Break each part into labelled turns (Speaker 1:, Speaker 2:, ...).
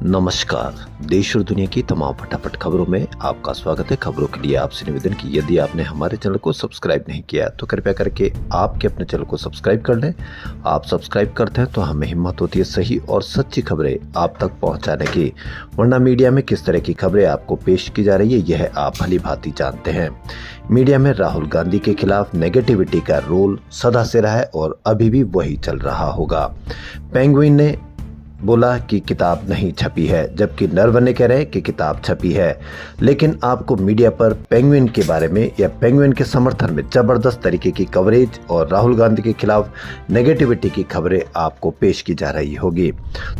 Speaker 1: नमस्कार। देश और दुनिया की तमाम फटाफट खबरों में आपका स्वागत है। खबरों के लिए आपसे निवेदन की यदि आपने हमारे चैनल को सब्सक्राइब नहीं किया तो कृपया करके आपके अपने चैनल को सब्सक्राइब कर लें। आप सब्सक्राइब करते हैं तो हमें हिम्मत होती है सही और सच्ची खबरें आप तक पहुंचाने की, वरना मीडिया में किस तरह की खबरें आपको पेश की जा रही है यह आप भली भांति जानते हैं। मीडिया में राहुल गांधी के खिलाफ नेगेटिविटी का रोल सदा से रहा है और अभी भी वही चल रहा होगा। पेंगुइन ने बोला कि किताब नहीं छपी है, जबकि नरवणे कह रहे हैं कि किताब छपी है। लेकिन आपको मीडिया पर पेंगुइन के बारे में या पेंगुइन के समर्थन में जबरदस्त तरीके की कवरेज और राहुल गांधी के खिलाफ नेगेटिविटी की खबरें आपको पेश की जा रही होगी।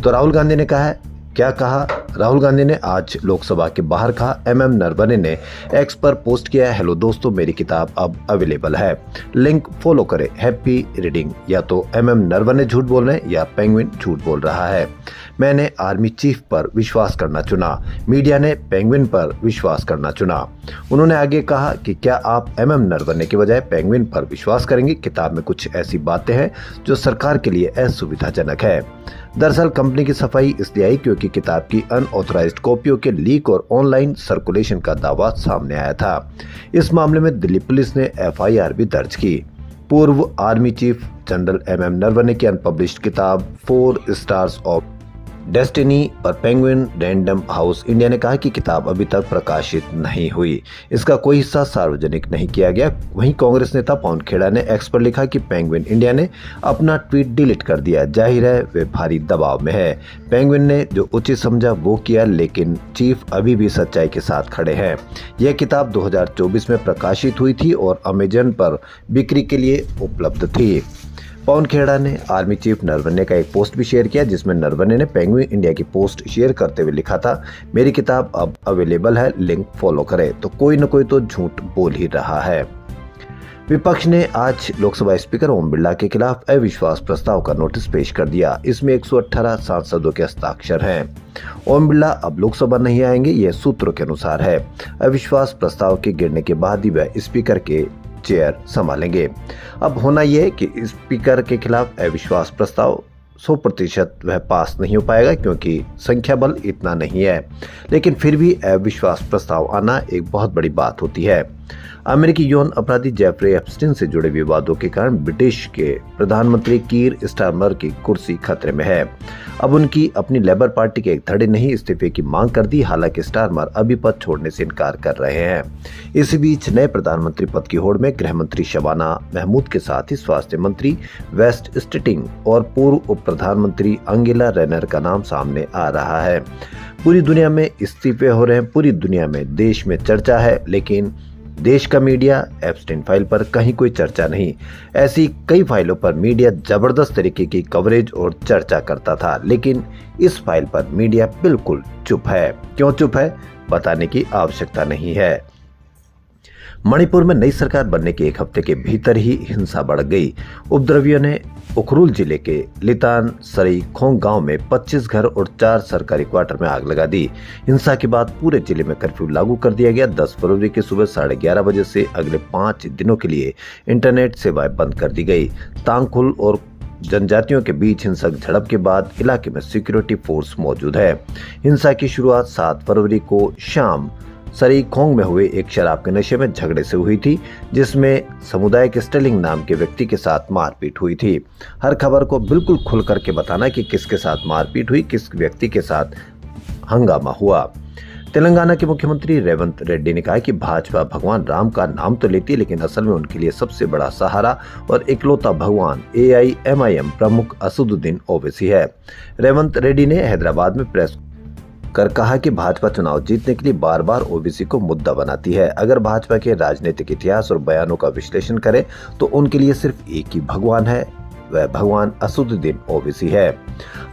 Speaker 1: तो राहुल गांधी ने कहा है, क्या कहा? राहुल गांधी ने आज लोकसभा के बाहर कहा। नरवणे ने एक्स पर पोस्ट किया, हेलो दोस्तों, मेरी किताब अब अवेलेबल है, लिंक फॉलो करें, हैप्पी रीडिंग। या तो नरवणे झूठ बोल रहे हैं या पेंगुइन झूठ बोल रहा है। मैंने आर्मी चीफ पर विश्वास करना चुना, मीडिया ने पेंगुइन पर विश्वास करना चुना। उन्होंने आगे कहा कि क्या आप नरवणे के बजाय पेंगुइन पर विश्वास करेंगे? किताब में कुछ ऐसी बातें हैं जो सरकार के लिए असुविधाजनक है। दरअसल कंपनी की सफाई इसलिए आई क्योंकि किताब की अनऑथराइज्ड कॉपियों के लीक और ऑनलाइन सर्कुलेशन का दावा सामने आया था। इस मामले में दिल्ली पुलिस ने एफआईआर भी दर्ज की। पूर्व आर्मी चीफ जनरल नरवणे की अनपब्लिश्ड किताब 4 स्टार्स ऑफ डेस्टिनी पर पेंगुइन रैंडम हाउस इंडिया ने कहा कि किताब अभी तक प्रकाशित नहीं हुई, इसका कोई हिस्सा सार्वजनिक नहीं किया गया। वहीं कांग्रेस नेता पवन खेड़ा ने एक्स पर लिखा कि पेंगुइन इंडिया ने अपना ट्वीट डिलीट कर दिया, जाहिर है वे भारी दबाव में है। पेंगुइन ने जो उचित समझा वो किया, लेकिन चीफ अभी भी सच्चाई के साथ खड़े हैं। यह किताब 2024 में प्रकाशित हुई थी और अमेजन पर बिक्री के लिए उपलब्ध थी। पवन खेड़ा ने आर्मी चीफ नरवणे का एक पोस्ट भी शेयर किया, जिसमें नरवणे ने पेंगुइन इंडिया की पोस्ट शेयर करते हुए लिखा था, मेरी किताब अब अवेलेबल है, लिंक फॉलो करें। तो कोई न कोई तो झूठ बोल ही रहा है। विपक्ष ने आज लोकसभा स्पीकर ओम बिरला के खिलाफ अविश्वास प्रस्ताव का नोटिस पेश कर दिया। इसमें 118 सांसदों के हस्ताक्षर हैं। ओम बिरला अब लोकसभा नहीं आएंगे, यह सूत्रों के अनुसार है। अविश्वास प्रस्ताव के गिरने के बाद ही वह स्पीकर के चेयर संभालेंगे। अब होना यह है कि स्पीकर के खिलाफ अविश्वास प्रस्ताव 100% वह पास नहीं हो पाएगा क्योंकि संख्या बल इतना नहीं है, लेकिन फिर भी अविश्वास प्रस्ताव आना एक बहुत बड़ी बात होती है। अमेरिकी यौन अपराधी जेफरी एप्स्टीन से जुड़े विवादों के कारण ब्रिटिश के प्रधानमंत्री कीर स्टारमर की कुर्सी खतरे में है। अब उनकी अपनी लेबर पार्टी के एक धड़े ने ही इस्तीफे की मांग कर दी, हालांकि स्टारमर अभी पद छोड़ने से इनकार कर रहे हैं। इसी बीच नए प्रधानमंत्री पद की होड़ में गृह मंत्री शबाना महमूद के साथ ही स्वास्थ्य मंत्री वेस्ट स्टिटिंग और पूर्व उप प्रधानमंत्री अंगेला रेनर का नाम सामने आ रहा है। पूरी दुनिया में इस्तीफे हो रहे हैं, पूरी दुनिया में देश में चर्चा है, लेकिन देश का मीडिया एप्स्टीन फाइल पर कहीं कोई चर्चा नहीं। ऐसी कई फाइलों पर मीडिया जबरदस्त तरीके की कवरेज और चर्चा करता था, लेकिन इस फाइल पर मीडिया बिल्कुल चुप है। क्यों चुप है, बताने की आवश्यकता नहीं है। मणिपुर में नई सरकार बनने के एक हफ्ते के भीतर ही हिंसा बढ़ गई। उपद्रवियों ने उखरुल जिले के लितान सरी खोंग गांव में 25 घर और 4 सरकारी क्वार्टर में आग लगा दी। हिंसा के बाद पूरे जिले में कर्फ्यू लागू कर दिया गया। 10 फरवरी की सुबह 11:30 बजे से अगले 5 दिनों के लिए इंटरनेट सेवाएं बंद कर दी गई। तांगखुल और जनजातियों के बीच हिंसक झड़प के बाद इलाके में सिक्योरिटी फोर्स मौजूद है। हिंसा की शुरुआत 7 फरवरी को शाम सरी खोंग में हुए एक शराब के नशे में झगड़े से हुई थी, जिसमें समुदाय के स्टेलिंग नाम के व्यक्ति के साथ मारपीट हुई थी। हर खबर को बिल्कुल खुल करके बताना कि किसके साथ मारपीट हुई, किस व्यक्ति के साथ हंगामा हुआ। तेलंगाना के मुख्यमंत्री रेवंत रेड्डी ने कहा कि भाजपा भगवान राम का नाम तो लेती है, लेकिन असल में उनके लिए सबसे बड़ा सहारा और इकलौता भगवान AIMIM प्रमुख असदुद्दीन ओवैसी है। रेवंत रेड्डी ने हैदराबाद में प्रेस कर कहा कि भाजपा चुनाव जीतने के लिए बार बार ओबीसी को मुद्दा बनाती है। अगर भाजपा के राजनीतिक इतिहास और बयानों का विश्लेषण करें तो उनके लिए सिर्फ एक ही भगवान है, वह भगवान असदुद्दीन ओवैसी है।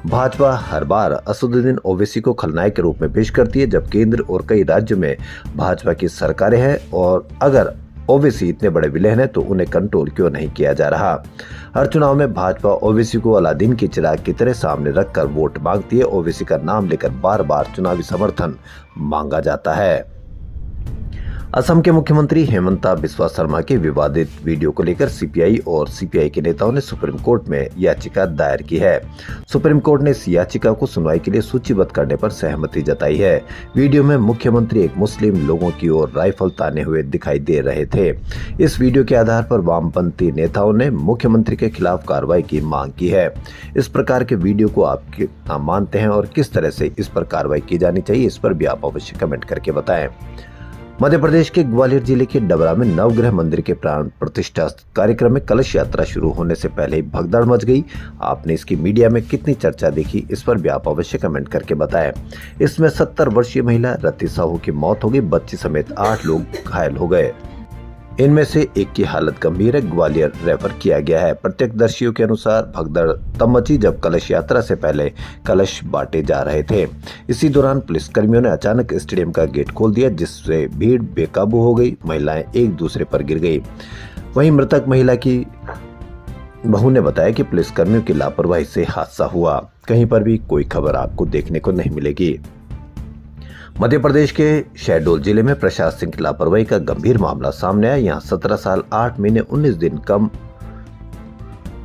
Speaker 1: भाजपा हर बार असदुद्दीन ओवैसी को खलनायक के रूप में पेश करती है, जब केंद्र और कई राज्यों में भाजपा की सरकारें हैं और अगर ओवैसी इतने बड़े विलेन है तो उन्हें कंट्रोल क्यों नहीं किया जा रहा। हर चुनाव में भाजपा ओवैसी को अलादीन की चिराग की तरह सामने रखकर वोट मांगती है। ओवैसी का नाम लेकर बार बार चुनावी समर्थन मांगा जाता है। असम के मुख्यमंत्री हेमंता बिस्वा शर्मा के विवादित वीडियो को लेकर सीपीआई और सीपीआई के नेताओं ने सुप्रीम कोर्ट में याचिका दायर की है। सुप्रीम कोर्ट ने इस याचिका को सुनवाई के लिए सूचीबद्ध करने पर सहमति जताई है। वीडियो में मुख्यमंत्री एक मुस्लिम लोगों की ओर राइफल ताने हुए दिखाई दे रहे थे। इस वीडियो के आधार पर वामपंथी नेताओं ने मुख्यमंत्री के खिलाफ कार्रवाई की मांग की है। इस प्रकार के वीडियो को आप मानते हैं और किस तरह से इस पर कार्रवाई की जानी चाहिए, इस पर भी आप अवश्य कमेंट करके बताएं। मध्य प्रदेश के ग्वालियर जिले के डबरा में नवग्रह मंदिर के प्राण प्रतिष्ठा कार्यक्रम में कलश यात्रा शुरू होने से पहले ही भगदड़ मच गई। आपने इसकी मीडिया में कितनी चर्चा देखी, इस पर भी आप अवश्य कमेंट करके बताएं। इसमें 70 वर्षीय महिला रति साहू की मौत हो गई, बच्ची समेत 8 लोग घायल हो गए। इनमें से एक की हालत गंभीर है, ग्वालियर रेफर किया गया है। प्रत्यक्षदर्शियों के अनुसार भगदड़ तब मची जब कलश यात्रा से पहले कलश बांटे जा रहे थे। इसी दौरान पुलिसकर्मियों ने अचानक स्टेडियम का गेट खोल दिया, जिससे भीड़ बेकाबू हो गई। महिलाएं एक दूसरे पर गिर गई। वहीं मृतक महिला की बहू ने बताया कि पुलिसकर्मियों की लापरवाही से हादसा हुआ। कहीं पर भी कोई खबर आपको देखने को नहीं मिलेगी। मध्य प्रदेश के शहडोल जिले में प्रशासन की लापरवाही का गंभीर मामला सामने आया। यहाँ 17 साल 8 महीने 19 दिन कम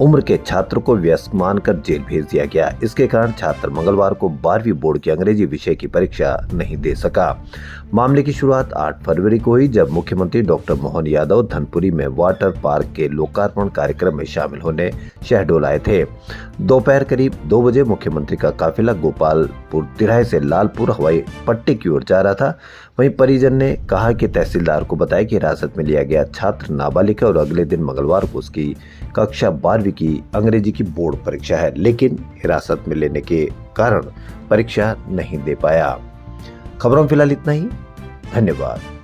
Speaker 1: उम्र के छात्र को वयस्क मानकर जेल भेज दिया गया। इसके कारण छात्र मंगलवार को 12वीं बोर्ड की अंग्रेजी विषय की परीक्षा नहीं दे सका। मामले की शुरुआत 8 फरवरी को हुई, जब मुख्यमंत्री डॉक्टर मोहन यादव धनपुरी में वाटर पार्क के लोकार्पण कार्यक्रम में शामिल होने शहडोल आए थे। दोपहर करीब 2 बजे मुख्यमंत्री का काफिला गोपालपुर तिराहे से लालपुर हवाई पट्टी की ओर जा रहा था। वहीं परिजन ने कहा कि तहसीलदार को बताया कि हिरासत में लिया गया छात्र नाबालिग है और अगले दिन मंगलवार को उसकी कक्षा 12वीं की अंग्रेजी की बोर्ड परीक्षा है, लेकिन हिरासत में लेने के कारण परीक्षा नहीं दे पाया। खबरों में फिलहाल इतना ही। धन्यवाद।